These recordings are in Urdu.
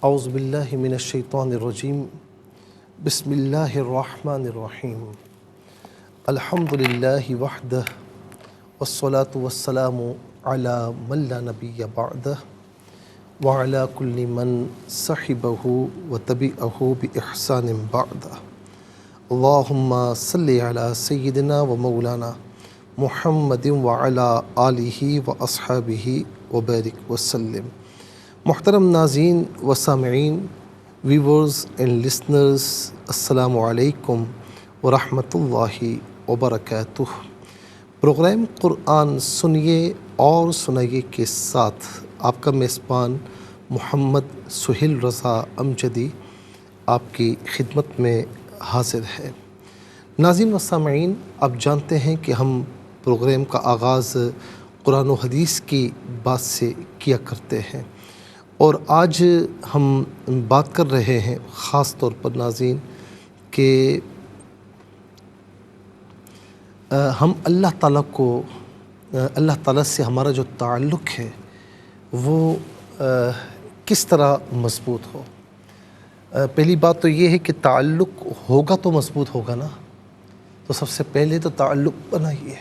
اعوذ باللہ من الشیطان الرجیم بسم اللہ الرحمن الرحیم الحمد للہ وحدہ والصلاة والسلام علی من لا نبی بعدہ وعلی کل من صحبہ وتبعہ بإحسان بعدہ اللہم صلی علی سیدنا و مولانا محمد وعلی آلہ واصحابہ وبارک وسلم۔ محترم ناظرین و سامعین، ویورز اینڈ لسنرز، السلام علیکم ورحمۃ اللہ وبرکاتہ۔ پروگرام قرآن سنیے اور سنائیے کے ساتھ آپ کا میزبان محمد سہیل رضا امجدی آپ کی خدمت میں حاضر ہے۔ ناظرین و سامعین، آپ جانتے ہیں کہ ہم پروگرام کا آغاز قرآن و حدیث کی بات سے کیا کرتے ہیں، اور آج ہم بات کر رہے ہیں خاص طور پر ناظرین کہ ہم اللہ تعالیٰ سے ہمارا جو تعلق ہے وہ کس طرح مضبوط ہو۔ پہلی بات تو یہ ہے کہ تعلق ہوگا تو مضبوط ہوگا نا، تو سب سے پہلے تو تعلق بنائیے۔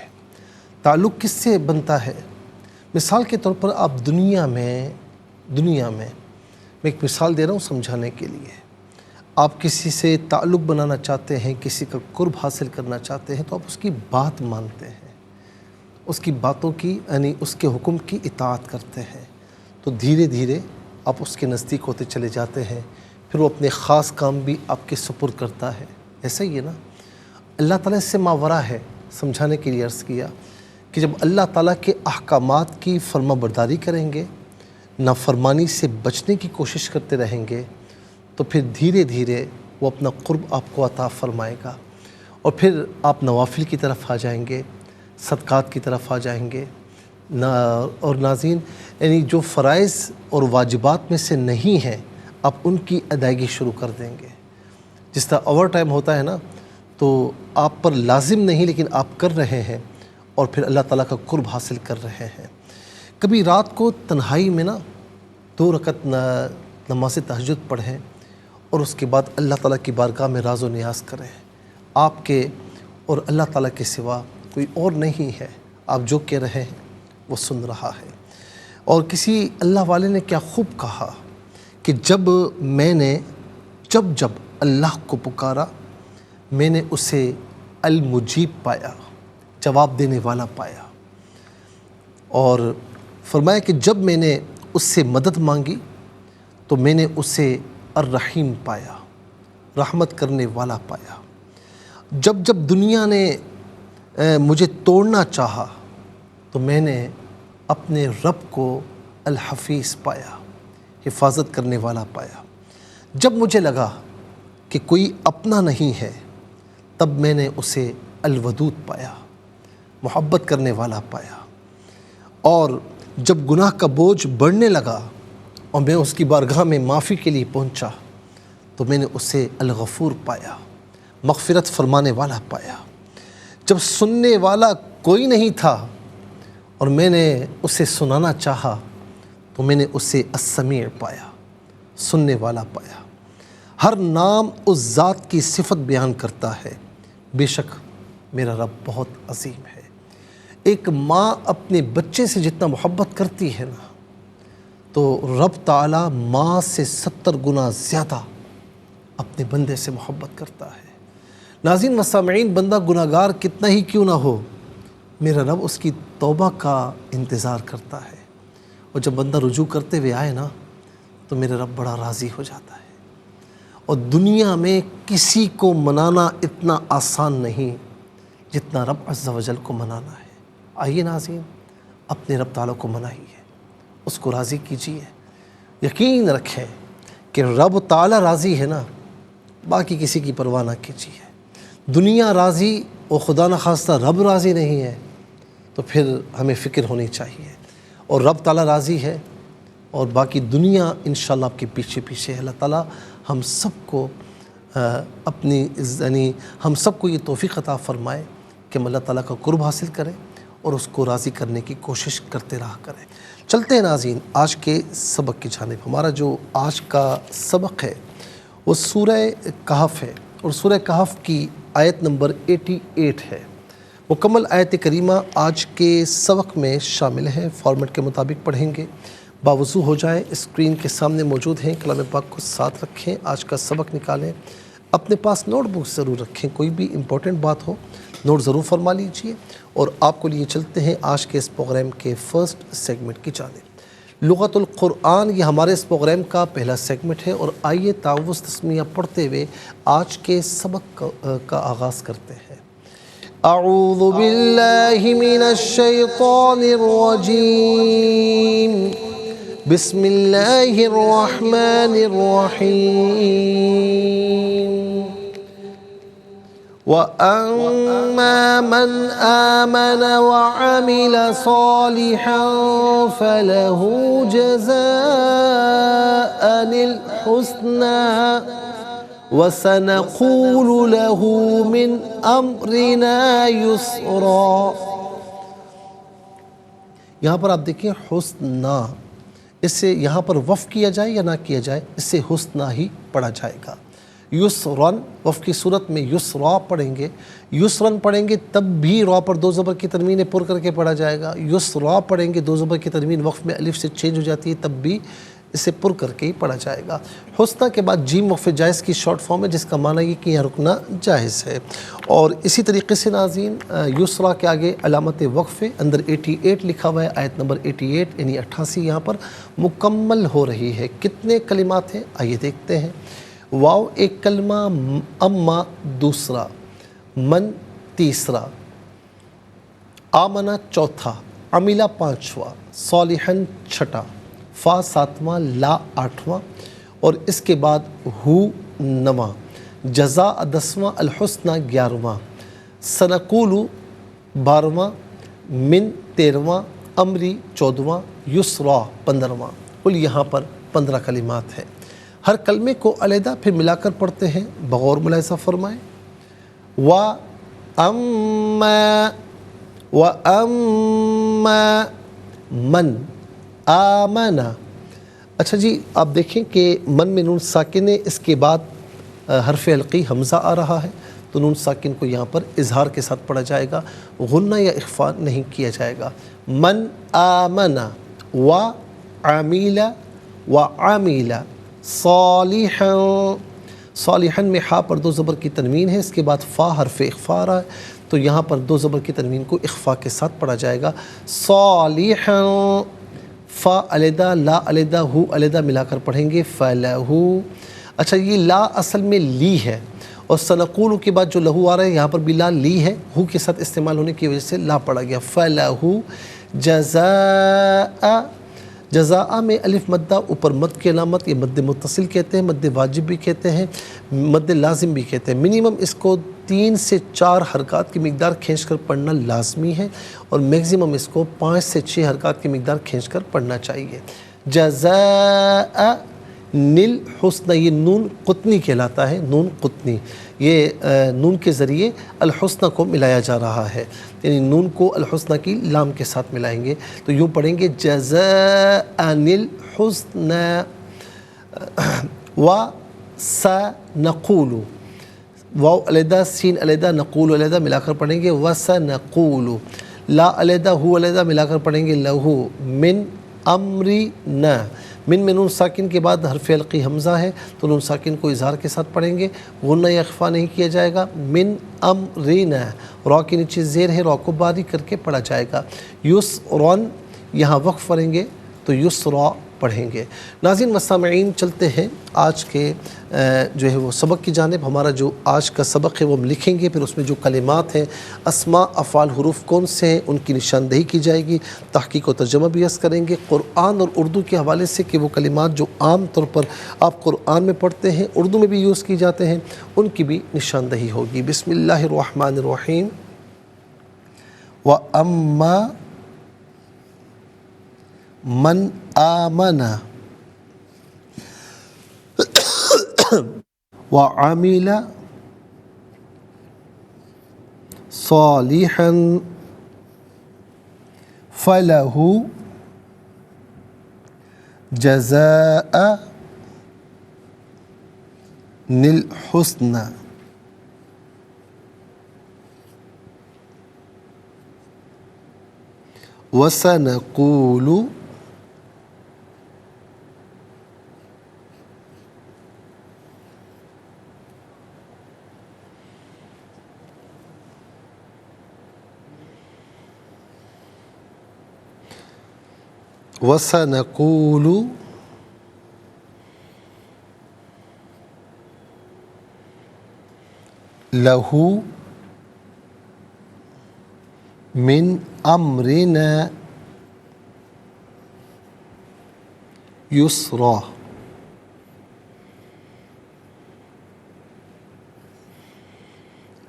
تعلق کس سے بنتا ہے؟ مثال کے طور پر آپ دنیا میں میں ایک مثال دے رہا ہوں سمجھانے کے لیے۔ آپ کسی سے تعلق بنانا چاہتے ہیں، کسی کا قرب حاصل کرنا چاہتے ہیں، تو آپ اس کی بات مانتے ہیں، اس کی باتوں کی یعنی اس کے حکم کی اطاعت کرتے ہیں، تو دھیرے دھیرے آپ اس کے نزدیک ہوتے چلے جاتے ہیں، پھر وہ اپنے خاص کام بھی آپ کے سپرد کرتا ہے۔ ایسا ہی ہے نا، اللہ تعالیٰ سے ماورا ہے۔ سمجھانے کے لیے عرض کیا کہ جب اللہ تعالیٰ کے احکامات کی فرما برداری کریں گے، نافرمانی سے بچنے کی کوشش کرتے رہیں گے، تو پھر دھیرے دھیرے وہ اپنا قرب آپ کو عطا فرمائے گا، اور پھر آپ نوافل کی طرف آ جائیں گے، صدقات کی طرف آ جائیں گے، اور ناظرین یعنی جو فرائض اور واجبات میں سے نہیں ہیں آپ ان کی ادائیگی شروع کر دیں گے۔ جس طرح اوور ٹائم ہوتا ہے نا، تو آپ پر لازم نہیں لیکن آپ کر رہے ہیں، اور پھر اللہ تعالیٰ کا قرب حاصل کر رہے ہیں۔ کبھی رات کو تنہائی میں نا 2 رکعت نماز تہجد پڑھیں، اور اس کے بعد اللہ تعالیٰ کی بارگاہ میں راز و نیاز کریں۔ آپ کے اور اللہ تعالیٰ کے سوا کوئی اور نہیں ہے، آپ جو کہہ رہے ہیں وہ سن رہا ہے۔ اور کسی اللہ والے نے کیا خوب کہا کہ جب اللہ کو پکارا، میں نے اسے المجیب پایا، جواب دینے والا پایا، اور فرمایا کہ جب میں نے اس سے مدد مانگی تو میں نے اسے الرحیم پایا، رحمت کرنے والا پایا۔ جب دنیا نے مجھے توڑنا چاہا تو میں نے اپنے رب کو الحفیظ پایا، حفاظت کرنے والا پایا۔ جب مجھے لگا کہ کوئی اپنا نہیں ہے تب میں نے اسے الودود پایا، محبت کرنے والا پایا۔ اور جب گناہ کا بوجھ بڑھنے لگا اور میں اس کی بارگاہ میں معافی کے لیے پہنچا تو میں نے اسے الغفور پایا، مغفرت فرمانے والا پایا۔ جب سننے والا کوئی نہیں تھا اور میں نے اسے سنانا چاہا تو میں نے اسے السمیع پایا، سننے والا پایا۔ ہر نام اس ذات کی صفت بیان کرتا ہے، بے شک میرا رب بہت عظیم ہے۔ ایک ماں اپنے بچے سے جتنا محبت کرتی ہے نا، تو رب تعالیٰ ماں سے 70 گنا زیادہ اپنے بندے سے محبت کرتا ہے۔ ناظرین و سامعین، بندہ گناہ گار کتنا ہی کیوں نہ ہو، میرا رب اس کی توبہ کا انتظار کرتا ہے، اور جب بندہ رجوع کرتے ہوئے آئے نا تو میرا رب بڑا راضی ہو جاتا ہے۔ اور دنیا میں کسی کو منانا اتنا آسان نہیں جتنا رب عز و جل کو منانا ہے۔ آئیے ناظرین، اپنے رب تعالیٰ کو منائیے، اس کو راضی کیجیے۔ یقین رکھیں کہ رب تعالیٰ راضی ہے نا، باقی کسی کی پرواہ نہ کیجیے۔ دنیا راضی اور خدا نخواستہ رب راضی نہیں ہے تو پھر ہمیں فکر ہونی چاہیے، اور رب تعالیٰ راضی ہے اور باقی دنیا انشاءاللہ آپ کے پیچھے پیچھے ہے۔ اللہ تعالیٰ ہم سب کو ہم سب کو یہ توفیق عطا فرمائے کہ ہم اللہ تعالیٰ کا قرب حاصل کریں اور اس کو راضی کرنے کی کوشش کرتے رہا کریں۔ چلتے ہیں ناظرین آج کے سبق کی جانب۔ ہمارا جو آج کا سبق ہے وہ سورہ کہف ہے، اور سورہ کہف کی آیت نمبر 88 ہے۔ مکمل آیت کریمہ آج کے سبق میں شامل ہے، فارمیٹ کے مطابق پڑھیں گے۔ باوضو ہو جائیں، اسکرین کے سامنے موجود ہیں، کلام پاک کو ساتھ رکھیں، آج کا سبق نکالیں، اپنے پاس نوٹ بک ضرور رکھیں، کوئی بھی امپورٹنٹ بات ہو نوٹ ضرور فرما لیجئے، اور آپ کو لیے چلتے ہیں آج کے اس پروگرام کے فرسٹ سیگمنٹ کی جانب۔ لغت القرآن یہ ہمارے اس پروگرام کا پہلا سیگمنٹ ہے، اور آئیے تعوذ تسمیہ پڑھتے ہوئے آج کے سبق کا آغاز کرتے ہیں۔ اعوذ باللہ من الشیطان الرجیم، بسم اللہ الرحمن الرحیم۔ وَأَمَّا مَنْ آمَنَ وَعَمِلَ صَالِحًا فَلَهُ جَزَاءً الْحُسْنَى وَسَنَقُولُ لَهُ مِنْ أَمْرِنَا يُسْرًا۔ یہاں پر آپ دیکھیں حسنہ، اس سے یہاں پر وقف کیا جائے یا نہ کیا جائے، اس سے حسنہ ہی پڑھا جائے گا۔ یسرن وقف کی صورت میں یسرا پڑھیں گے، یسرن پڑھیں گے تب بھی را پر دو زبر کی تنوین پر کر کے پڑھا جائے گا، یسرا پڑھیں گے دو زبر کی تنوین وقف میں الف سے چینج ہو جاتی ہے تب بھی اسے پر کر کے ہی پڑھا جائے گا۔ حسنہ کے بعد جیم وقف جائز کی شارٹ فارم ہے، جس کا معنی یہ کہ یہاں رکنا جائز ہے۔ اور اسی طریقے سے ناظرین یسرا کے آگے علامت وقف ہے، اندر 88 لکھا ہوا ہے، آیت نمبر 88 یعنی 88 یہاں پر مکمل ہو رہی ہے۔ کتنے کلمات ہیں آئیے دیکھتے ہیں۔ واو ایک کلمہ، اما دوسرا، من تیسرا، آمنا چوتھا، عمیلہ پانچواں، صالحاً چھٹا، فا ساتواں، لا آٹھواں، اور اس کے بعد ہو نواں، جزاء 10واں، الحسنہ 11واں، سنقولو 12واں، من 13واں، امری 14واں، یسرا 15واں۔ کل یہاں پر 15 کلمات ہیں۔ ہر کلمے کو علیحدہ پھر ملا کر پڑھتے ہیں، بغور ملاحظہ فرمائیں۔ وَأَمَّا مَنْ آمَنَ، اچھا جی آپ دیکھیں کہ من میں نون ساکن ہے، اس کے بعد حرف حلقی حمزہ آ رہا ہے، تو نون ساکن کو یہاں پر اظہار کے ساتھ پڑھا جائے گا، غنہ یا اخفا نہیں کیا جائے گا۔ من آمن وعمل وعمل صالحاً، صالحاً میں ہا پر دو زبر کی تنوین ہے، اس کے بعد فا حرف اخفا آ رہا ہے، تو یہاں پر دو زبر کی تنوین کو اخفا کے ساتھ پڑھا جائے گا۔ صالحاً، فا علیحدہ، لا علیحدہ، ہو علیحدہ ملا کر پڑھیں گے، فلہو۔ اچھا یہ لا اصل میں لی ہے، اور سنقول کے بعد جو لہو آ رہا ہے یہاں پر بھی لا لی ہے، ہو کے ساتھ استعمال ہونے کی وجہ سے لا پڑھا گیا۔ فلہو جزاء، جزاء میں الف مدہ اوپر مد کی علامت، یہ مد متصل کہتے ہیں، مد واجب بھی کہتے ہیں، مد لازم بھی کہتے ہیں۔ منیمم اس کو 3 سے 4 حرکات کی مقدار کھینچ کر پڑھنا لازمی ہے، اور میکزیمم اس کو 5 سے 6 حرکات کی مقدار کھینچ کر پڑھنا چاہیے۔ جزاء نیل حسنہ، یہ نون قطنی کہلاتا ہے، نون قطنی، یہ نون کے ذریعے الحسنہ کو ملایا جا رہا ہے، یعنی نون کو الحسنہ کی لام کے ساتھ ملائیں گے، تو یوں پڑھیں گے جزاء الحسنى وسنقول، واو علیحدہ، سین علیحدہ، نقول علیحدہ ملا کر پڑھیں گے وسنقول، لا علیحدہ، ہو علیحدہ ملا کر پڑھیں گے لہو، من امرنا، من میں نون ساکن کے بعد حرف حلقی حمزہ ہے، تو نون ساکن کو اظہار کے ساتھ پڑھیں گے، غنہ یا اخفا نہیں کیا جائے گا۔ من امرنا، را کے نیچے زیر ہے، را کو باریک کر کے پڑھا جائے گا۔ یسرن، یہاں وقف پڑھیں گے تو یسرا پڑھیں گے۔ ناظرین و سامعین چلتے ہیں آج کے جو ہے وہ سبق کی جانب۔ ہمارا جو آج کا سبق ہے وہ ہم لکھیں گے، پھر اس میں جو کلمات ہیں، اسماء افعال حروف کون سے ہیں ان کی نشاندہی کی جائے گی، تحقیق و ترجمہ بھی عرض کریں گے قرآن اور اردو کے حوالے سے، کہ وہ کلمات جو عام طور پر آپ قرآن میں پڑھتے ہیں اردو میں بھی یوز کی جاتے ہیں ان کی بھی نشاندہی ہوگی۔ بسم اللہ الرحمن الرحیم۔ وَأَمَّا من آمن وعمل صالحا فَلَهُ جَزَاءً الْحُسْنَى وَسَنَقُولُ لَهُ مِنْ أَمْرِنَا يُسْرًا۔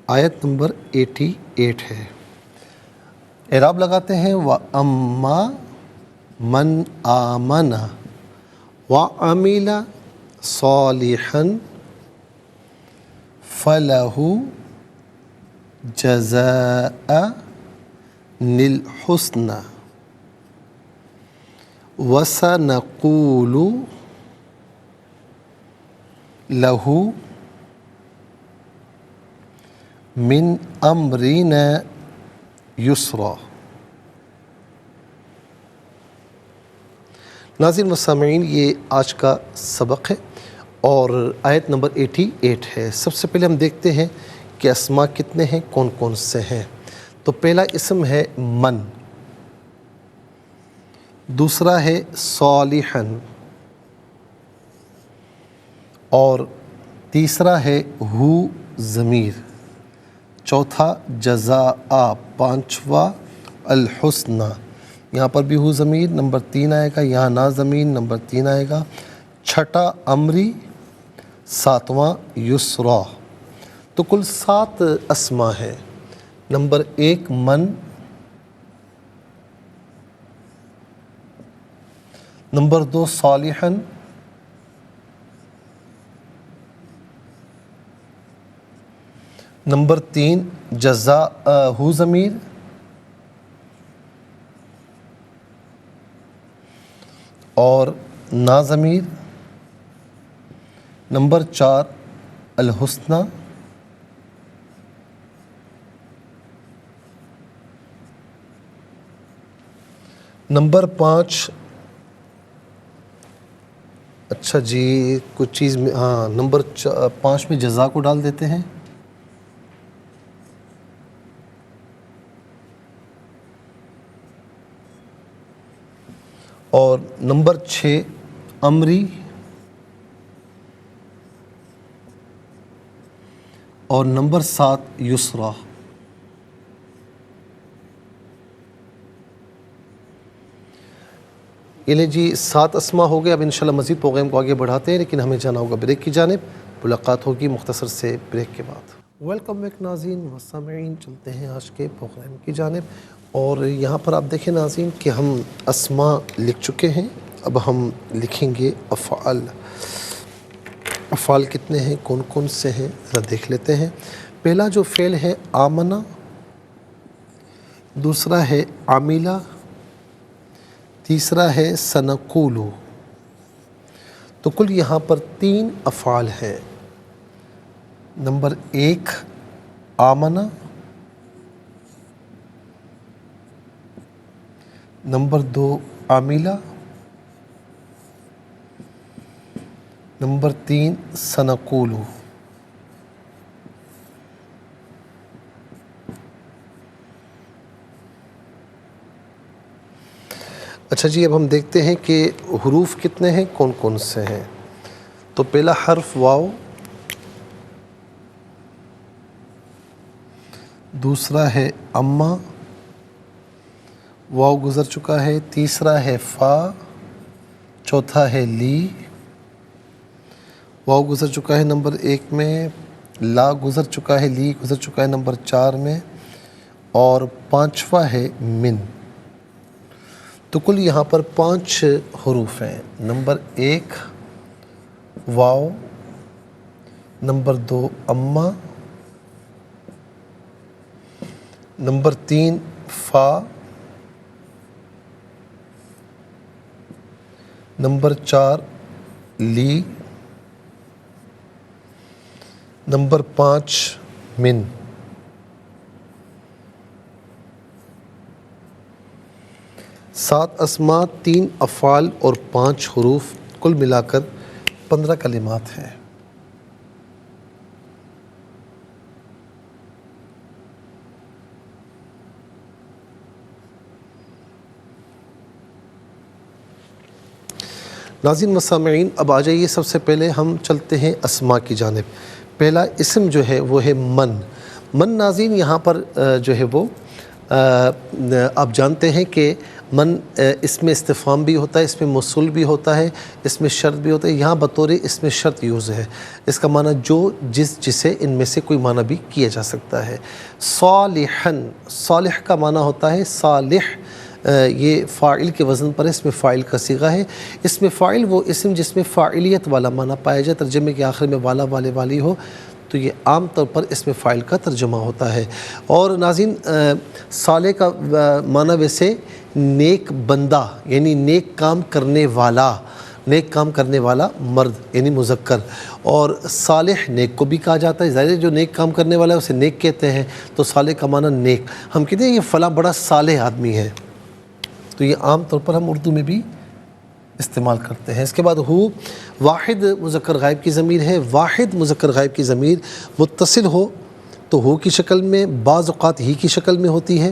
آیت نمبر 88 ہے۔ اعراب لگاتے ہیں وَأَمَّا مَنْ آمَنَ وَعَمِلَ صَالِحًا فَلَهُ جَزَاءً الْحُسْنَى وَسَنَقُولُ لَهُ مِنْ أَمْرِنَا يُسْرًا۔ ناظرین و سامعین، یہ آج کا سبق ہے اور آیت نمبر 88 ہے۔ سب سے پہلے ہم دیکھتے ہیں کہ اسماء کتنے ہیں، کون کون سے ہیں۔ تو پہلا اسم ہے من، دوسرا ہے صالحاً، اور تیسرا ہے ہو ضمیر، چوتھا جزاء، پانچواں الحسنى، یہاں پر بھی ہو ضمیر نمبر 3 آئے گا، یہاں نا ضمیر نمبر 3 آئے گا، چھٹا امری، ساتواں یسرا۔ تو کل 7 اسماء ہیں۔ نمبر 1 من، نمبر 2 صالحاً، نمبر 3 جزاء ہو ضمیر، اور نا ضمیر، نمبر 4 الحسنى، نمبر 5 اچھا جی کچھ چیز میں نمبر 5 میں جزا کو ڈال دیتے ہیں، اور نمبر 6 امری، اور نمبر 7 یسرا۔ یعنی جی 7 اسماء ہو گئے۔ اب انشاءاللہ مزید پروگرام کو آگے بڑھاتے ہیں، لیکن ہمیں جانا ہوگا بریک کی جانب۔ ملاقات ہوگی مختصر سے بریک کے بعد۔ ویلکم بیک ناظرین و سامعین، چلتے ہیں آج کے پروگرام کی جانب، اور یہاں پر آپ دیکھیں ناظرین کہ ہم اسماء لکھ چکے ہیں، اب ہم لکھیں گے افعال۔ افعال کتنے ہیں، کون کون سے ہیں، ذرا دیکھ لیتے ہیں۔ پہلا جو فعل ہے آمنہ، دوسرا ہے عاملہ، تیسرا ہے سنقولو۔ تو کل یہاں پر 3 افعال ہیں۔ نمبر 1 آمنہ، نمبر 2 عاملہ، نمبر 3 سنقولو۔ اچھا جی، اب ہم دیکھتے ہیں کہ حروف کتنے ہیں، کون کون سے ہیں۔ تو پہلا حرف واو، دوسرا ہے اما، واو گزر چکا ہے، تیسرا ہے فا، چوتھا ہے لی، واو گزر چکا ہے نمبر 1 میں، لا گزر چکا ہے، لی گزر چکا ہے نمبر 4 میں، اور 5واں ہے من۔ تو کل یہاں پر 5 حروف ہیں۔ نمبر 1 واو، نمبر 2 اما، نمبر 3 فا، نمبر 4 لی، نمبر 5 من، سات اسماء، 3 افعال اور 5 حروف، کل ملا کر 15 کلمات ہیں۔ ناظرین و سامعین، اب آ جائیے، سب سے پہلے ہم چلتے ہیں اسماء کی جانب۔ پہلا اسم جو ہے وہ ہے من۔ من ناظرین یہاں پر جو ہے وہ آپ جانتے ہیں کہ من اس میں استفہام بھی ہوتا ہے، اس میں موصول بھی ہوتا ہے، اس میں شرط بھی ہوتا ہے۔ یہاں بطور اس میں شرط یوز ہے، اس کا معنی جو جسے ان میں سے کوئی معنی بھی کیا جا سکتا ہے۔ صالحن، صالح کا معنی ہوتا ہے صالح، یہ فاعل کے وزن پر اس میں فاعل کا صیغہ ہے۔ اس میں فاعل وہ اسم جس میں فاعلیت والا معنی پایا جائے، ترجمے کے آخر میں والا، والے، والی ہو، تو یہ عام طور پر اس میں فاعل کا ترجمہ ہوتا ہے۔ اور ناظرین صالح کا معنی ویسے نیک بندہ، یعنی نیک کام کرنے والا، نیک کام کرنے والا مرد یعنی مذکر، اور صالح نیک کو بھی کہا جاتا ہے۔ ظاہر ہے جو نیک کام کرنے والا ہے اسے نیک کہتے ہیں، تو صالح کا معنی نیک۔ ہم کہتے ہیں یہ فلاں بڑا صالح آدمی ہے، تو یہ عام طور پر ہم اردو میں بھی استعمال کرتے ہیں۔ اس کے بعد ہو، واحد مذکر غائب کی ضمیر ہے۔ واحد مذکر غائب کی ضمیر متصل ہو تو ہو کی شکل میں، بعض اوقات ہی کی شکل میں ہوتی ہے۔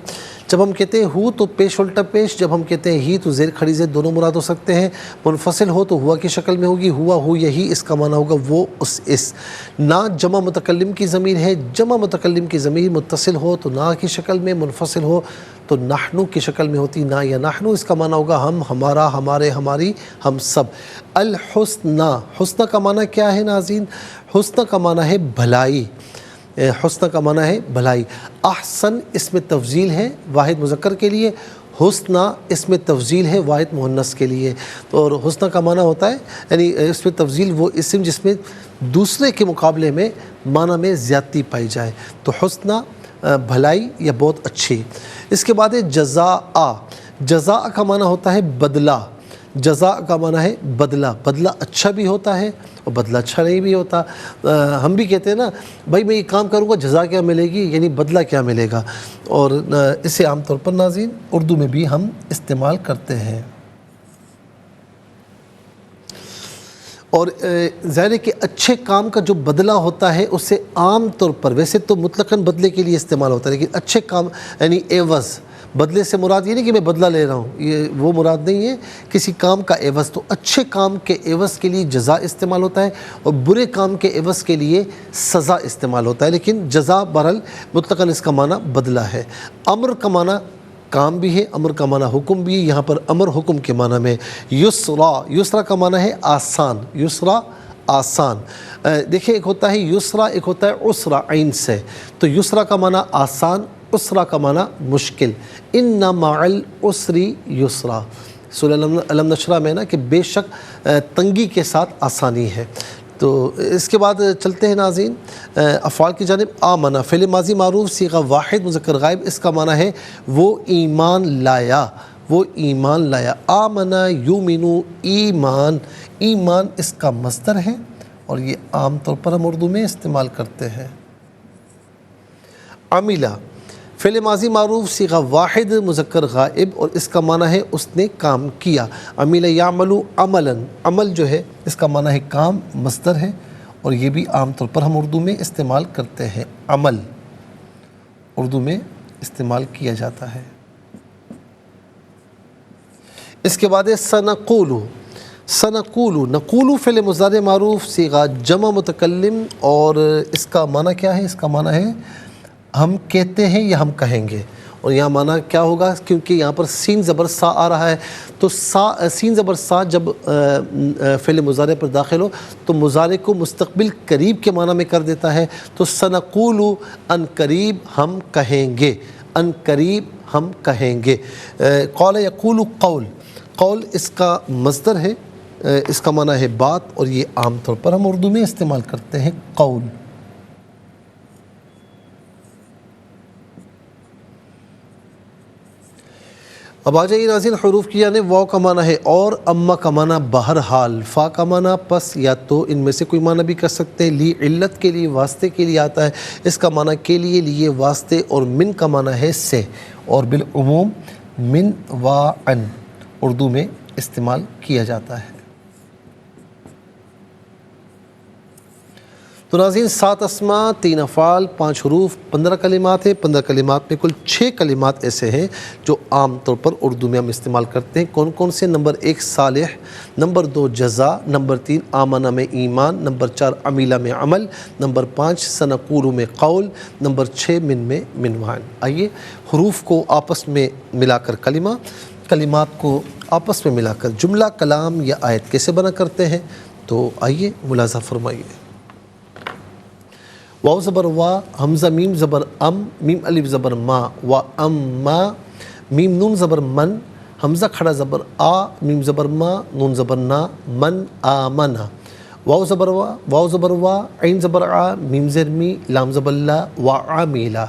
جب ہم کہتے ہیں ہو تو پیش الٹا پیش، جب ہم کہتے ہیں ہی تو زیر کھڑی زیر، دونوں مراد ہو سکتے ہیں۔ منفصل ہو تو ہوا کی شکل میں ہوگی، ہوا، ہو، یہی، اس کا معنی ہوگا وہ، اس۔ نا جمع متکلم کی ضمیر ہے۔ جمع متکلم کی ضمیر متصل ہو تو نا کی شکل میں، منفصل ہو تو نحنو کی شکل میں ہوتی، نا یا نحنو، اس کا معنی ہوگا ہم، ہمارا، ہمارے، ہماری، ہم سب۔ الحسنہ، حسنہ کا معنی کیا ہے ناظرین؟ حسنہ کا معنی ہے بھلائی، حسنہ کا معنی ہے بھلائی۔ احسن اس میں تفضیل ہے واحد مذکر کے لیے، حسنہ اس میں تفضیل ہے واحد مؤنث کے لیے۔ اور حسنہ کا معنی ہوتا ہے یعنی اس میں تفضیل وہ اسم جس میں دوسرے کے مقابلے میں معنی میں زیادتی پائی جائے، تو حسنہ بھلائی یا بہت اچھی۔ اس کے بعد ہے جزاء۔ جزاء کا معنی ہوتا ہے بدلہ۔ جزاء کا معنی ہے بدلہ۔ بدلہ اچھا بھی ہوتا ہے اور بدلہ اچھا نہیں بھی ہوتا۔ ہم بھی کہتے ہیں نا بھائی میں یہ کام کروں گا جزا کیا ملے گی، یعنی بدلہ کیا ملے گا، اور اسے عام طور پر ناظرین اردو میں بھی ہم استعمال کرتے ہیں۔ اور ظاہر ہے کہ اچھے کام کا جو بدلہ ہوتا ہے اسے عام طور پر، ویسے تو مطلقاً بدلے کے لیے استعمال ہوتا ہے، لیکن اچھے کام یعنی عوض، بدلے سے مراد یہ نہیں کہ میں بدلہ لے رہا ہوں، یہ وہ مراد نہیں ہے، کسی کام کا عوض، تو اچھے کام کے عوض کے لیے جزا استعمال ہوتا ہے اور برے کام کے عوض کے لیے سزا استعمال ہوتا ہے، لیکن جزا بہرحال مطلقاً اس کا معنی بدلہ ہے۔ امر کا معنی کام بھی ہے، امر کا معنی حکم بھی ہے، یہاں پر امر حکم کے معنی میں۔ یسرا، یسرا کا معنی ہے آسان، یسرا آسان۔ دیکھیں ایک ہوتا ہے یسرا، ایک ہوتا ہے عسرا عین سے، تو یسرا کا معنی آسان، عسرا کا معنی مشکل۔ ان مع العسر یسرا، سورہ الم نشرہ میں نا کہ بے شک تنگی کے ساتھ آسانی ہے۔ تو اس کے بعد چلتے ہیں ناظرین افعال کی جانب۔ آمنہ فعل ماضی معروف صیغہ واحد مذکر غائب، اس کا معنی ہے وہ ایمان لایا، وہ ایمان لایا۔ آمنہ یؤمنو، ایمان، ایمان اس کا مصدر ہے اور یہ عام طور پر ہم اردو میں استعمال کرتے ہیں۔ عملہ فعل ماضی معروف صیغہ واحد مذکر غائب اور اس کا معنی ہے اس نے کام کیا۔ عمل یعمل عملا، عمل جو ہے اس کا معنی ہے کام، مصدر ہے اور یہ بھی عام طور پر ہم اردو میں استعمال کرتے ہیں۔ عمل اردو میں استعمال کیا جاتا ہے۔ اس کے بعد ہے سنقول، سنقول، نقول فعل مضارع معروف صیغہ جمع متکلم اور اس کا معنی کیا ہے؟ اس کا معنی ہے ہم کہتے ہیں یا ہم کہیں گے، اور یہاں معنی کیا ہوگا کیونکہ یہاں پر سین زبر سا آ رہا ہے، تو سین زبر سا جب فعل مضارع پر داخل ہو تو مضارع کو مستقبل قریب کے معنی میں کر دیتا ہے، تو سنقول ان قریب ہم کہیں گے، ان قریب ہم کہیں گے۔ قول یقول قول، قول اس کا مصدر ہے، اس کا معنی ہے بات اور یہ عام طور پر ہم اردو میں استعمال کرتے ہیں قول۔ اب آ جائیے ناظرین حروف کی جانب۔ واو کا معنی ہے اور، اما کا معنی بہرحال، فا کا معنی پس یا تو، ان میں سے کوئی معنی بھی کر سکتے ہیں۔ لی علت کے لیے، واسطے کے لیے آتا ہے، اس کا معنی کے لیے، لیے، واسطے۔ اور من کا معنی ہے سے، اور بالعموم من و عن اردو میں استعمال کیا جاتا ہے۔ تو ناظرین 7 اسماء، 3 افعال، 5 حروف، 15 کلمات ہیں۔ 15 کلمات میں کل 6 کلمات ایسے ہیں جو عام طور پر اردو میں ہم استعمال کرتے ہیں۔ کون کون سے؟ نمبر 1 صالح، نمبر 2 جزا، نمبر 3 آمنہ میں ایمان، نمبر 4 عمیلہ میں عمل، نمبر 5 سنقول میں قول، نمبر 6 من میں منوان۔ آئیے حروف کو آپس میں ملا کر کلمہ، کلمات کو آپس میں ملا کر جملہ، کلام یا آیت کیسے بنا کرتے ہیں، تو آئیے ملاحظہ فرمائیے۔ واو زبر وا، حمزہ میم زبر ام، میم الف زبر ما، و ام ما، میم نون زبر من، حمزہ کھڑا زبر آ، میم زبر ما، نون زبر نا، من آمنا۔ واو زبر وا، واو زبر وا، عین زبر آ، میم زر می، لام زبر لا، و عامیلا۔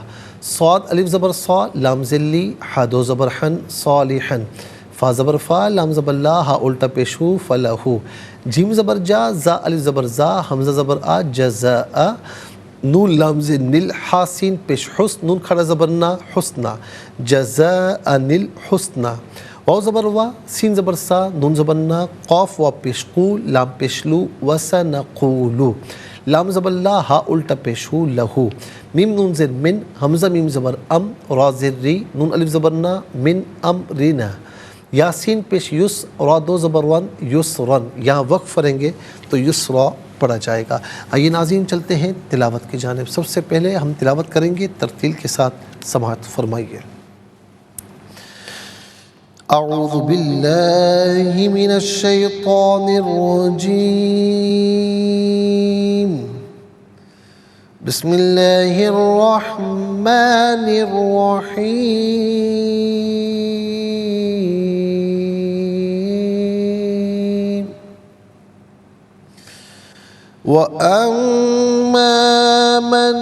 صاد الف زبر صا، لام ذلی، حا دو زبر حن، صالحن۔ فا زبر فا، لام زبر لا، ہا الٹا پیش ہو، فلہو۔ جیم زبر جا، زا الف زبر زا، حمزہ زبر آ، جزاء۔ نون لام ز نل، ہا سین پیش حسن، نون کھڑا زبر نا، حسنا، جزاء الحسنى۔ واو زبر وا، سین زبر سا، نون زبر نا، قاف وا پیش قو، لام پیش لو، وسنقول۔ لام زبر لا، ہا الٹا پیش ہو، لہو۔ میم نون زر من، حمزہ میم زبر ام، را زر ری، نون الف زبر نا، من امرنا۔ یاسین پیش یس، را دو زبر ون، یسرن۔ یہاں وقف کریں گے تو یسرا پڑھا جائے گا۔ آئیے ناظرین چلتے ہیں تلاوت کی جانب۔ سب سے پہلے ہم تلاوت کریں گے، ترتیل کے ساتھ سماعت فرمائیے۔ اعوذ باللہ من الشیطان الرجیم، بسم اللہ الرحمن الرحیم۔ وَأَمَّا مَنْ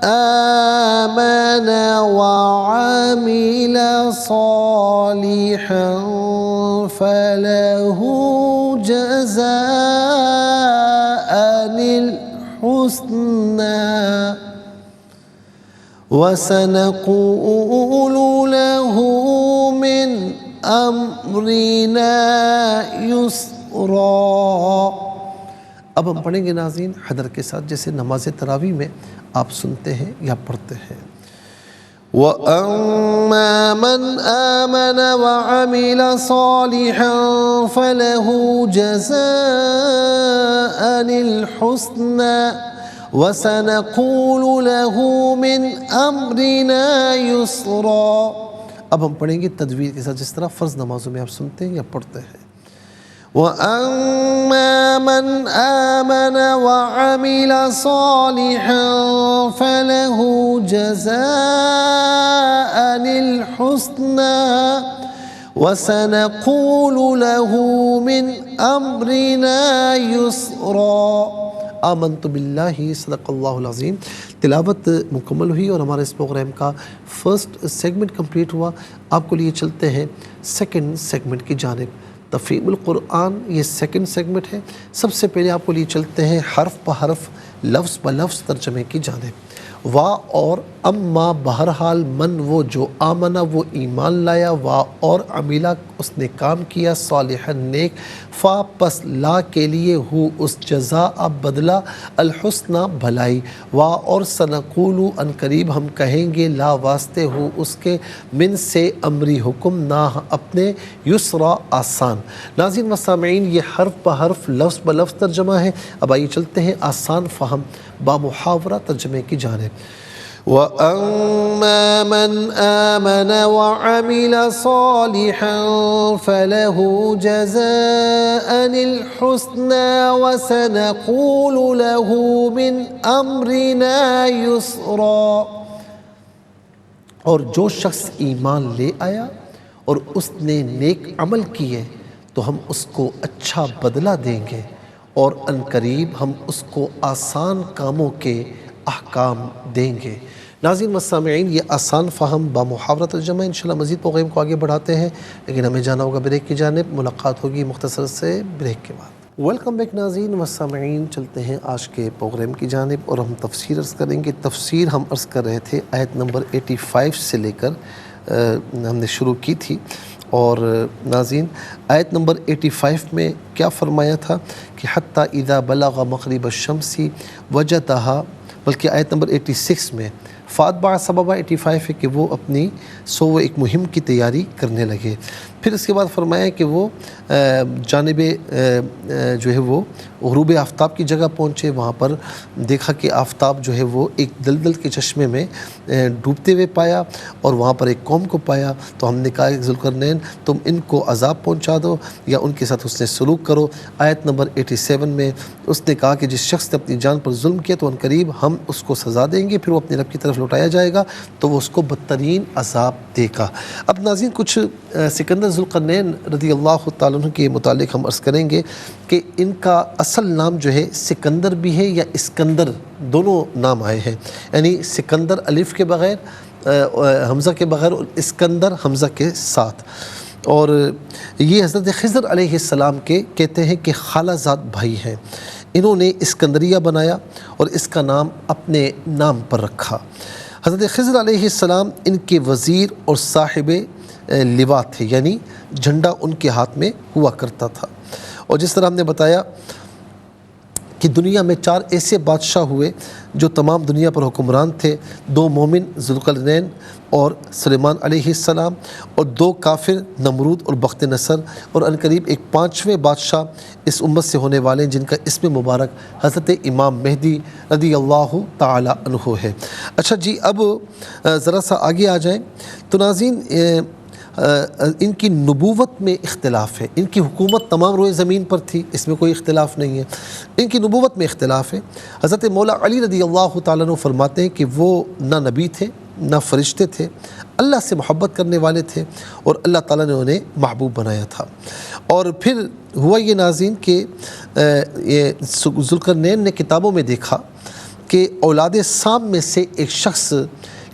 آمَنَ وَعَمِلَ صَالِحًا فَلَهُ جَزَاءً الْحُسْنَى وَسَنَقُولُ لَهُ مِنْ أَمْرِنَا يُسْرًا۔ اب ہم پڑھیں گے ناظرین حدر کے ساتھ، جیسے نماز تراویح میں آپ سنتے ہیں یا پڑھتے ہیں۔ وَأَمَّا مَنْ آمَنَ وَعَمِلَ صَالِحًا فَلَهُ جَزَاءً الْحُسْنَى وَسَنَقُولُ لَهُ مِنْ أَمْرِنَا يُسْرًا۔ اب ہم پڑھیں گے تجوید کے ساتھ، جس طرح فرض نمازوں میں آپ سنتے ہیں یا پڑھتے ہیں۔ وَأَمَّا مَنْ آمَنَ وَعَمِلَ صَالِحًا فَلَهُ جَزَاءً الْحُسْنَى وَسَنَقُولُ لَهُ مِنْ أَمْرِنَا يُسْرًا۔ آمنت باللہ، صدق اللہ العظیم۔ تلاوت مکمل ہوئی اور ہمارے اس پروگرام کا فرسٹ سیگمنٹ کمپلیٹ ہوا۔ آپ کو لیے چلتے ہیں سیکنڈ سیگمنٹ کی جانب۔ تفہیم القرآن یہ سیکنڈ سیگمنٹ ہے۔ سب سے پہلے آپ کو لیے چلتے ہیں حرف بحرف، لفظ بلفظ ترجمے کی جانب۔ وا اور اما بہرحال، من وہ جو، آمنہ وہ ایمان لایا، وا اور عمیلہ اس نے کام کیا، صالحا نیک، فا پس لا کے لیے، ہو اس جزا بدلہ، الحسنہ بھلائی، وا اور سنقول ان قریب ہم کہیں گے، لا واسطے ہو اس کے، من سے امری حکم، نہ اپنے، یسرا آسان۔ ناظرین و سامعین یہ حرف بحرف لفظ بلفظ ترجمہ ہے۔ اب آئیے چلتے ہیں آسان فہم بامحاورہ ترجمے کی جانب۔ وَأَمَّا مَنْ آمَنَ وَعَمِلَ صَالِحًا فَلَهُ جَزَاءً الْحُسْنَى وَسَنَقُولُ لَهُ مِنْ أَمْرِنَا يُسْرًا۔ اور جو شخص ایمان لے آیا اور اس نے نیک عمل کیے تو ہم اس کو اچھا بدلہ دیں گے، اور عنقریب ہم اس کو آسان کاموں کے احکام دیں گے۔ ناظرین و سامعین، یہ آسان فہم بامحاورہ ترجمہ انشاءاللہ مزید پروگرام کو آگے بڑھاتے ہیں، لیکن ہمیں جانا ہوگا بریک کی جانب۔ ملاقات ہوگی مختصر سے بریک کے بعد۔ ویلکم بیک ناظرین و سامعین، چلتے ہیں آج کے پروگرام کی جانب اور ہم تفسیر عرض کریں گے۔ تفسیر ہم عرض کر رہے تھے آیت نمبر 85 سے لے کر ہم نے شروع کی تھی، اور ناظرین آیت نمبر 85 میں کیا فرمایا تھا کہ حتی اذا بلغ مغرب الشمس وجدہا، بلکہ آیت نمبر 86 میں فاتبع سببا 85 ہے کہ وہ اپنی ایک مہم کی تیاری کرنے لگے۔ پھر اس کے بعد فرمایا کہ وہ جانب جو ہے وہ غروب آفتاب کی جگہ پہنچے، وہاں پر دیکھا کہ آفتاب جو ہے وہ ایک دلدل کے چشمے میں ڈوبتے ہوئے پایا، اور وہاں پر ایک قوم کو پایا۔ تو ہم نے کہا کہ ذوالقرنین تم ان کو عذاب پہنچا دو یا ان کے ساتھ حسن سلوک کرو۔ آیت نمبر 87 میں اس نے کہا کہ جس شخص نے اپنی جان پر ظلم کیا تو عنقریب ہم اس کو سزا دیں گے، پھر وہ اپنے رب کی طرف لوٹایا جائے گا تو وہ اس کو بدترین عذاب دے گا۔ اب ناظرین کچھ سکندر ذوالقرنین رضی اللہ تعالیٰ عنہ کے متعلق ہم عرض کریں گے کہ ان کا اصل نام جو ہے سکندر بھی ہے یا اسکندر، دونوں نام آئے ہیں، یعنی سکندر الف کے بغیر، حمزہ کے بغیر، اور اسکندر حمزہ کے ساتھ۔ اور یہ حضرت خضر علیہ السلام کے کہتے ہیں کہ خالہ زاد بھائی ہیں۔ انہوں نے اسکندریہ بنایا اور اس کا نام اپنے نام پر رکھا۔ حضرت خضر علیہ السلام ان کے وزیر اور صاحب لواء تھے، یعنی جھنڈا ان کے ہاتھ میں ہوا کرتا تھا۔ اور جس طرح ہم نے بتایا کہ دنیا میں 4 ایسے بادشاہ ہوئے جو تمام دنیا پر حکمران تھے، 2 مومن ذوالقرنین اور سلیمان علیہ السلام، اور 2 کافر نمرود اور بخت نصر، اور عنقریب ایک 5ویں بادشاہ اس امت سے ہونے والے ہیں جن کا اسم مبارک حضرت امام مہدی رضی اللہ تعالی عنہ ہے۔ اچھا جی، اب ذرا سا آگے آ جائیں تو ناظرین ان کی نبوت میں اختلاف ہے۔ ان کی حکومت تمام روئے زمین پر تھی، اس میں کوئی اختلاف نہیں ہے، ان کی نبوت میں اختلاف ہے۔ حضرت مولا علی رضی اللہ تعالیٰ عنہ فرماتے ہیں کہ وہ نہ نبی تھے نہ فرشتے تھے، اللہ سے محبت کرنے والے تھے، اور اللہ تعالیٰ نے انہیں محبوب بنایا تھا۔ اور پھر ہوا یہ ناظرین کہ ذوالقرنین نے کتابوں میں دیکھا کہ اولاد سام میں سے ایک شخص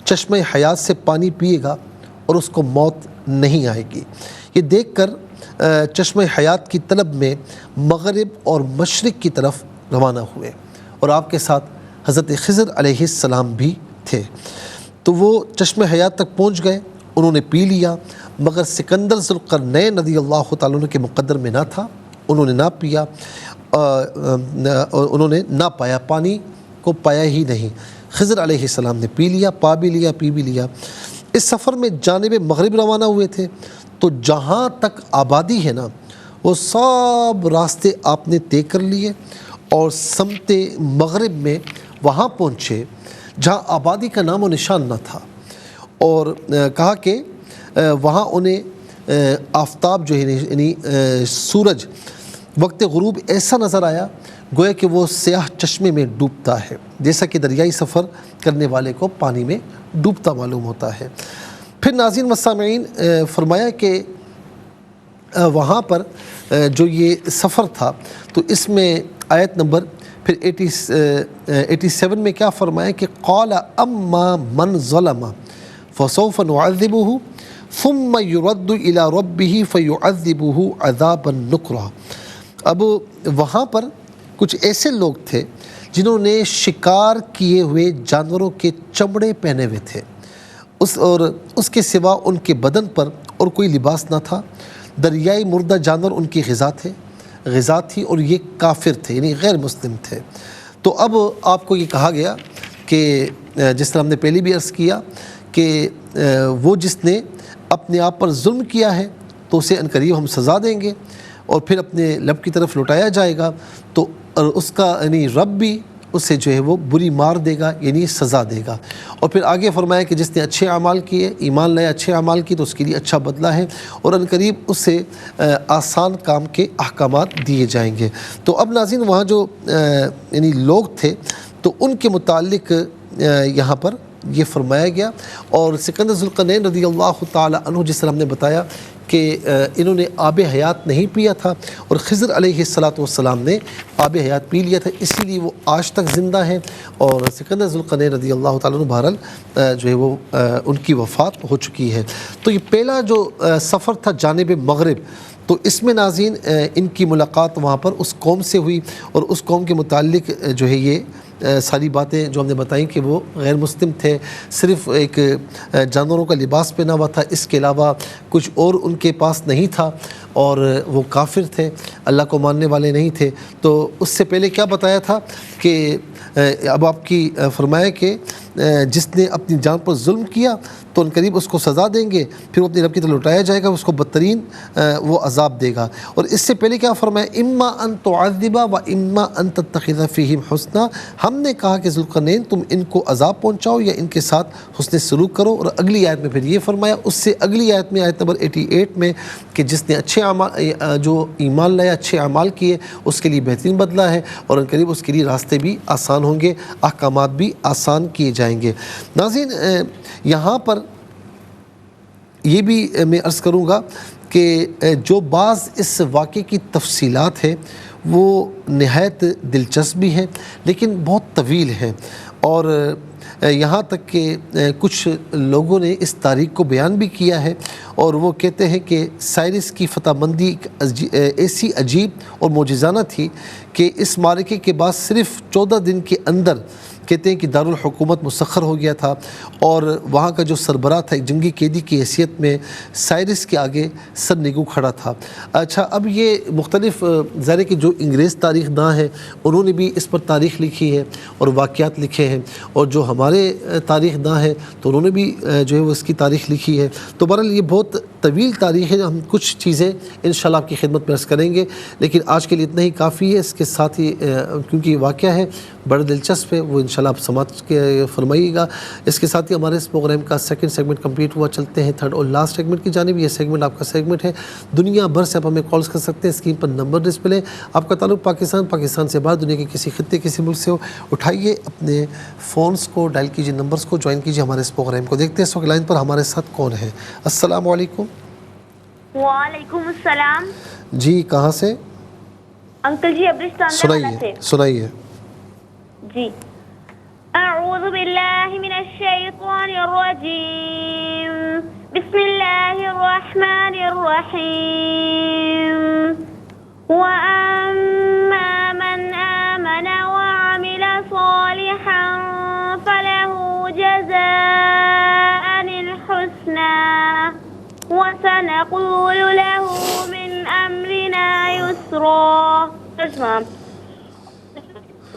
چشمہ حیات سے پانی پیے گا اور اس کو موت نہیں آئے گی۔ یہ دیکھ کر چشمہ حیات کی طلب میں مغرب اور مشرق کی طرف روانہ ہوئے، اور آپ کے ساتھ حضرت خضر علیہ السلام بھی تھے۔ تو وہ چشمہ حیات تک پہنچ گئے، انہوں نے پی لیا، مگر سکندر ذوالقرنین رضی اللہ تعالیٰ عنہ کے مقدر میں نہ تھا، انہوں نے نہ پیا، انہوں نے نہ پایا، پانی کو پایا ہی نہیں۔ خضر علیہ السلام نے پی لیا، پا بھی لیا، پی بھی لیا۔ اس سفر میں جانب مغرب روانہ ہوئے تھے، تو جہاں تک آبادی ہے نا وہ سب راستے آپ نے طے کر لیے، اور سمت مغرب میں وہاں پہنچے جہاں آبادی کا نام و نشان نہ تھا، اور کہا کہ وہاں انہیں آفتاب جو ہے یعنی سورج وقت غروب ایسا نظر آیا گویا کہ وہ سیاہ چشمے میں ڈوبتا ہے، جیسا کہ دریائی سفر کرنے والے کو پانی میں ڈوبتا معلوم ہوتا ہے۔ پھر ناظرین و سامعین فرمایا کہ وہاں پر جو یہ سفر تھا تو اس میں آیت نمبر پھر 87 میں کیا فرمایا کہ قال اما من ظلم فسوف نعذبه ثم يرد الى ربه فيعذبه عذابا نکرا۔ اب وہاں پر کچھ ایسے لوگ تھے جنہوں نے شکار کیے ہوئے جانوروں کے چمڑے پہنے ہوئے تھے، اور اس کے سوا ان کے بدن پر اور کوئی لباس نہ تھا۔ دریائی مردہ جانور ان کی غذا تھی، اور یہ کافر تھے یعنی غیر مسلم تھے۔ تو اب آپ کو یہ کہا گیا کہ جس طرح ہم نے پہلے بھی عرض کیا کہ وہ جس نے اپنے آپ پر ظلم کیا ہے تو اسے عنقریب ہم سزا دیں گے، اور پھر اپنے لب کی طرف لوٹایا جائے گا، تو اس کا یعنی رب بھی اسے جو ہے وہ بری مار دے گا، یعنی سزا دے گا۔ اور پھر آگے فرمایا کہ جس نے اچھے اعمال کیے، ایمان لائے، اچھے اعمال کی، تو اس کے لیے اچھا بدلہ ہے، اور عنقریب اسے آسان کام کے احکامات دیے جائیں گے۔ تو اب ناظرین وہاں جو یعنی لوگ تھے تو ان کے متعلق یہاں پر یہ فرمایا گیا، اور سکندر ذوالقرنین رضی اللہ تعالی عنہ جس طرح ہم نے بتایا کہ انہوں نے آب حیات نہیں پیا تھا اور خضر علیہ السلام نے آب حیات پی لیا تھا، اسی لیے وہ آج تک زندہ ہیں۔ اور سکندر ذوالقرنین رضی اللہ تعالیٰ عنہ بہرحال جو ہے وہ ان کی وفات ہو چکی ہے۔ تو یہ پہلا جو سفر تھا جانب مغرب، تو اس میں ناظرین ان کی ملاقات وہاں پر اس قوم سے ہوئی، اور اس قوم کے متعلق جو ہے یہ ساری باتیں جو ہم نے بتائیں کہ وہ غیر مسلم تھے، صرف ایک جانوروں کا لباس پہنا ہوا تھا، اس کے علاوہ کچھ اور ان کے پاس نہیں تھا، اور وہ کافر تھے، اللہ کو ماننے والے نہیں تھے۔ تو اس سے پہلے کیا بتایا تھا کہ اب آپ کی فرمایا کہ جس نے اپنی جان پر ظلم کیا تو ان قریب اس کو سزا دیں گے، پھر وہ اپنی رب کی طرف لوٹایا جائے گا، اس کو بدترین وہ عذاب دے گا۔ اور اس سے پہلے کیا فرمایا، اما ان تعذب و اما ان تتخذ فیہم حسنا، ہم نے کہا کہ ذوالقرنین تم ان کو عذاب پہنچاؤ یا ان کے ساتھ حسن سلوک کرو۔ اور اگلی آیت میں پھر یہ فرمایا، اس سے اگلی آیت میں آیت نمبر 88 میں کہ جس نے اچھے اعمال جو ایمان لائے، اچھے اعمال کیے، اس کے لیے بہترین بدلہ ہے، اور ان قریب اس کے لیے راستے بھی آسان ہوں گے، احکامات بھی آسان کیے جائیں گے۔ ناظرین یہاں پر یہ بھی میں عرض کروں گا کہ جو بعض اس واقعے کی تفصیلات ہیں وہ نہایت دلچسپ بھی ہیں لیکن بہت طویل ہیں، اور یہاں تک کہ کچھ لوگوں نے اس تاریخ کو بیان بھی کیا ہے، اور وہ کہتے ہیں کہ سائرس کی فتح مندی ایسی عجیب اور معجزانہ تھی کہ اس معرکے کے بعد صرف 14 دن کے اندر کہتے ہیں کہ دارالحکومت مسخر ہو گیا تھا، اور وہاں کا جو سربراہ تھا ایک جنگی قیدی کی حیثیت میں سائرس کے آگے سر نگو کھڑا تھا۔ اچھا، اب یہ مختلف ظاہر ہے کہ جو انگریز تاریخ داں ہیں انہوں نے بھی اس پر تاریخ لکھی ہے اور واقعات لکھے ہیں، اور جو ہمارے تاریخ داں ہیں تو انہوں نے بھی جو ہے وہ اس کی تاریخ لکھی ہے۔ تو بہرحال یہ بہت طویل تاریخ ہے، ہم کچھ چیزیں انشاءاللہ آپ کی خدمت میں عرض کریں گے، لیکن آج کے لیے اتنا ہی کافی ہے۔ اس کے ساتھ ہی کیونکہ یہ واقعہ ہے بڑا دلچسپ ہے، وہ انشاءاللہ آپ سماعت کے فرمائیے گا۔ اس کے ساتھ ہی ہمارے اس پروگرام کا سیکنڈ سیگمنٹ کمپلیٹ ہوا، چلتے ہیں تھرڈ اور لاسٹ سیگمنٹ کی جانب۔ یہ سیگمنٹ آپ کا سیگمنٹ ہے دنیا بھر سے، آپ ہمیں کالز کر سکتے ہیں، اسکرین پر نمبر ڈسپلے، آپ کا تعلق پاکستان سے باہر دنیا کے کسی خطے کسی ملک سے ہو، اٹھائیے اپنے فونز کو، ڈائل کیجیے نمبرز کو، جوائن کیجیے ہمارے اس پروگرام کو۔ دیکھتے ہیں اس وقت لائن پر ہمارے ساتھ کون ہے۔ السلام علیکم۔ وعلیکم السلام جی کہاں سے؟ انکل جی ابرستان سے۔ سنائیے جی، اعوذ باللہ من الشیطان الرجیم، بسم اللہ الرحمن الرحیم، وَأَمَّا مَنْ آمَنَ وَعَمِلَ صَالِحًا فَلَهُ جَزَاءً الْحُسْنَى وَسَنَقُولُ لَهُ مِنْ أَمْرِنَا يُسْرًا۔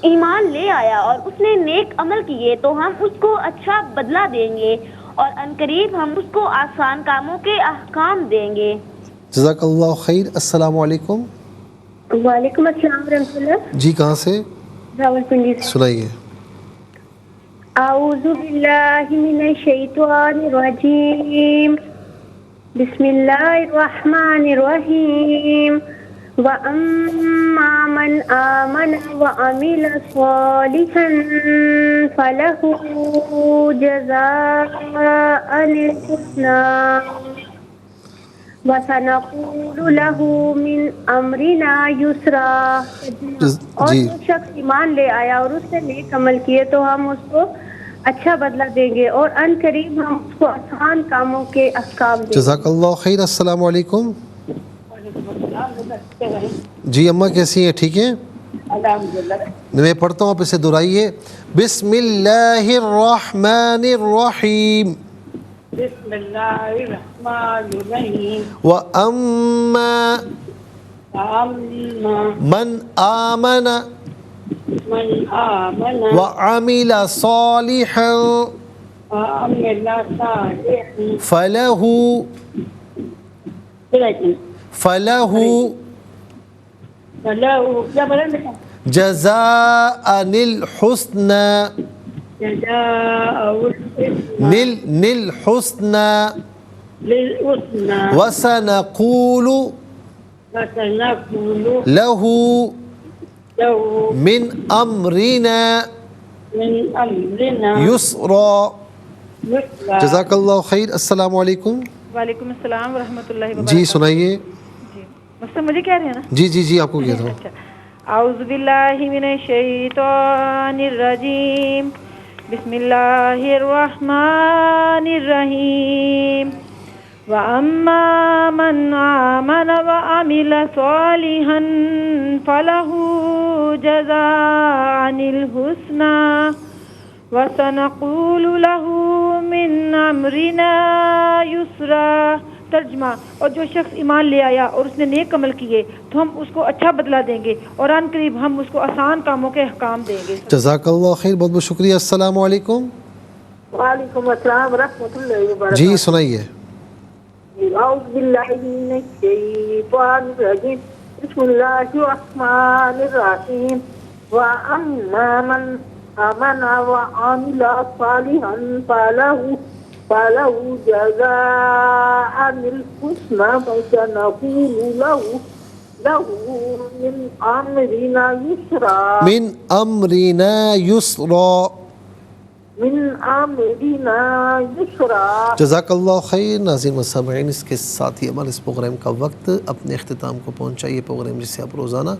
ایمان لے آیا اور اس نے نیک عمل کیے تو ہم اس کو اچھا بدلہ دیں گے، اور عنقریب ہم اس کو آسان کاموں کے احکام دیں گے۔ جزاک اللہ خیر۔ السلام علیکم۔ وعلیکم السلام ورحمۃ اللہ۔ جی کہاں سے؟ راولپنڈی سے۔ سنائیے۔ اعوذ باللہ من الشیطان الرجیم، بسم اللہ الرحمن الرحیم، وَأَمَّا مَنْ آمَنَ وَعَمِلَ صَالِحًا فَلَهُ جَزَاءً الْحُسْنَى وَسَنَقُولُ لَهُ مِنْ أَمْرِنَا يُسْرًا۔ اور جو شخص ایمان لے آیا اور اس نے نیک عمل کیے تو ہم اس کو اچھا بدلہ دیں گے، اور ان قریب ہم اس کو آسان کاموں کے احکام دیں گے۔ جزاک اللہ خیر۔ السلام علیکم۔ جی اماں کیسی ہیں؟ ٹھیک ہیں؟ میں پڑھتا ہوں، آپ اسے دہرائیے۔ بسم اللہ الرحمن الرحیم، بسم اللہ الرحمن الرحیم، وَأَمَّا مَنْ آمَنَ وَعَمِلَ صَالِحًا فَلَهُ جزاء الحسنى وسنقول له من أمرنا يسرا۔ جزاک اللہ خیر۔ السلام علیکم۔ وعلیکم السلام ورحمۃ اللہ وبرکاتہ. جی سنائیے. جی مجھ سے مجھے کہہ رہے ہیں نا؟ جی آپ کو کہتا ہوں. اچھا. اعوذ باللہ من الشیطان الرجیم. بسم اللہ الرحمن الرحیم. وَأَمَّا مَنْ آمَنَ وَعَمِلَ صَالِحًا فَلَهُ جَزَاءً الْحُسْنَى وَسَنَقُولُ لَهُ مِنْ أَمْرِنَا يُسْرًا. ترجمہ: اور جو شخص ایمان لے آیا اور اس نے نیک عمل کیے تو ہم اس کو اچھا بدلہ دیں گے اور ان قریب ہم اس کو آسان کاموں کے احکام دیں گے. جزاک اللہ خیر، بہت بہت شکریہ. السلام علیکم. وعلیکم السلام ورحمۃ اللہ وبرکاتہ. جی سنائیے. اعوذ باللہ من الشیطان الرجیم. بسم اللہ الرحمن الرحیم. وَأَمَّا مَنْ آمَنَ وَعَمِلَ صَالِحًا فَلَهُ جَزَاءً الْحُسْنَى وَسَنَقُولُ لَهُ مِنْ أَمْرِنَا يُسْرًا. من امرنا یسرا. جزاک اللہ خیر. ناظرین و سامعین، اس کے ساتھ ہی ہمارے اس پروگرام کا وقت اپنے اختتام کو پہنچا. یہ پروگرام جسے آپ روزانہ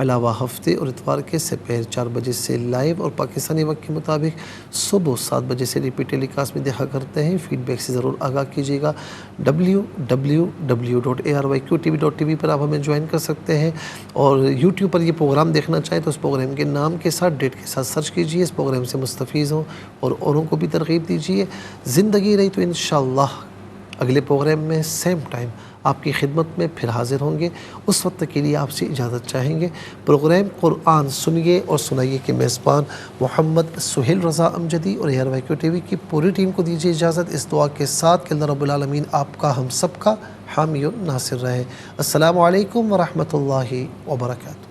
علاوہ ہفتے اور اتوار کے سپہر 4 بجے سے لائیو اور پاکستانی وقت کے مطابق صبح 7 بجے سے ریپیٹ ٹیلی کاسٹ میں دیکھا کرتے ہیں. فیڈ بیک سے ضرور آگاہ کیجیے گا. www.arqtv.tv پر آپ ہمیں جوائن کر سکتے ہیں، اور یوٹیوب پر یہ پروگرام دیکھنا چاہیں تو اس پروگرام کے نام کے ساتھ ڈیٹ کے ساتھ سرچ کیجیے. اس پروگرام سے مستفیض ہوں اور اوروں کو بھی ترغیب دیجیے. زندگی رہی تو انشاءاللہ اگلے پروگرام میں سیم ٹائم آپ کی خدمت میں پھر حاضر ہوں گے. اس وقت کے لیے آپ سے اجازت چاہیں گے. پروگرام قرآن سنیے اور سنائیے کے میزبان محمد سہیل رضا امجدی اور ARYQ TV کی پوری ٹیم کو دیجیے اجازت، اس دعا کے ساتھ کہ اللہ رب العالمین آپ کا ہم سب کا حامی و ناصر رہے. السلام علیکم ورحمۃ اللہ وبرکاتہ.